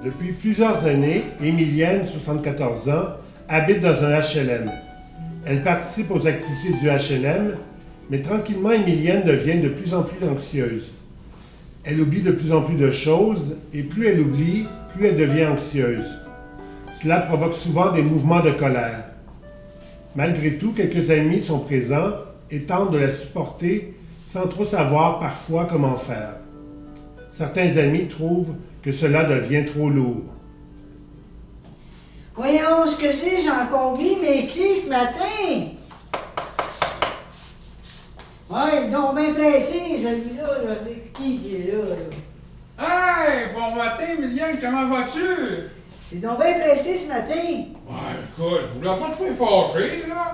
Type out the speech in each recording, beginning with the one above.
Depuis plusieurs années, Émilienne, 74 ans, habite dans un HLM. Elle participe aux activités du HLM, mais tranquillement, Émilienne devient de plus en plus anxieuse. Elle oublie de plus en plus de choses, et plus elle oublie, plus elle devient anxieuse. Cela provoque souvent des mouvements de colère. Malgré tout, quelques amis sont présents et tentent de la supporter sans trop savoir parfois comment faire. Certains amis trouvent que cela devient trop lourd. Voyons ce que c'est, j'ai encore oublié mes clés ce matin. Ouais, donc bien pressé, celui-là, là, c'est qui est là? Hey, bon matin, Emilienne, comment vas-tu? C'est donc bien pressé ce matin. Ouais, écoute, je voulais pas te faire fâcher, là.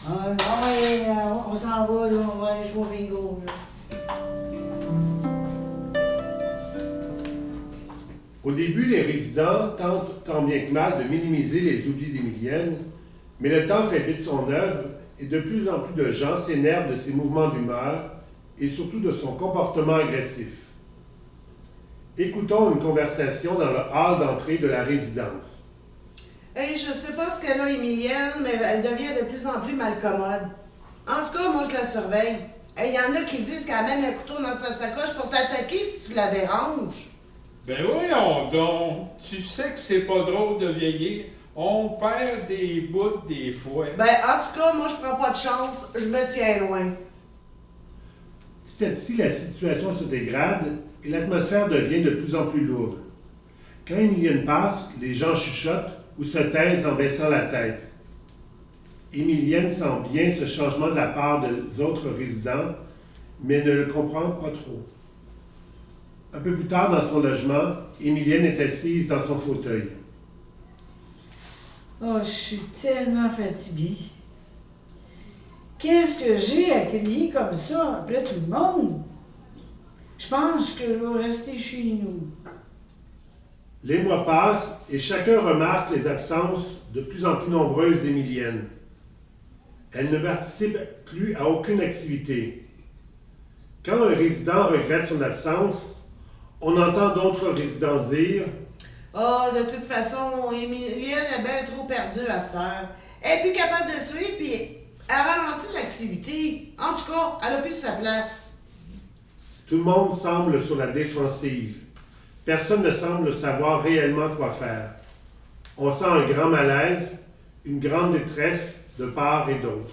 Ah, non, mais on s'en va, là, on va aller jouer au bingo, là. Au début, les résidents tentent tant bien que mal de minimiser les oublis d'Émilienne, mais le temps fait vite son œuvre et de plus en plus de gens s'énervent de ses mouvements d'humeur et surtout de son comportement agressif. Écoutons une conversation dans le hall d'entrée de la résidence. Hey, je sais pas ce qu'elle a, Émilienne, mais elle devient de plus en plus malcommode. En tout cas, moi, je la surveille. Il y en a qui disent qu'elle amène un couteau dans sa sacoche pour t'attaquer si tu la déranges. Ben voyons donc, tu sais que c'est pas drôle de vieillir. On perd des bouts des fois. Ben, en tout cas, moi, je prends pas de chance. Je me tiens loin. Petit à petit, la situation se dégrade et l'atmosphère devient de plus en plus lourde. Quand Émilienne passe, les gens chuchotent ou se taisent en baissant la tête. Émilienne sent bien ce changement de la part des autres résidents, mais ne le comprend pas trop. Un peu plus tard dans son logement, Émilienne est assise dans son fauteuil. Oh, je suis tellement fatiguée. Qu'est-ce que j'ai à crier comme ça après tout le monde? Je pense que je vais rester chez nous. Les mois passent et chacun remarque les absences de plus en plus nombreuses d'Émilienne. Elle ne participe plus à aucune activité. Quand un résident regrette son absence, on entend d'autres résidents dire Ah, de toute façon, Émilienne est bien trop perdue à cette heure. Elle est plus capable de suivre, puis elle ralentit l'activité. En tout cas, elle a plus sa place. tout le monde semble sur la défensive. Personne ne semble savoir réellement quoi faire. On sent un grand malaise, une grande détresse de part et d'autre.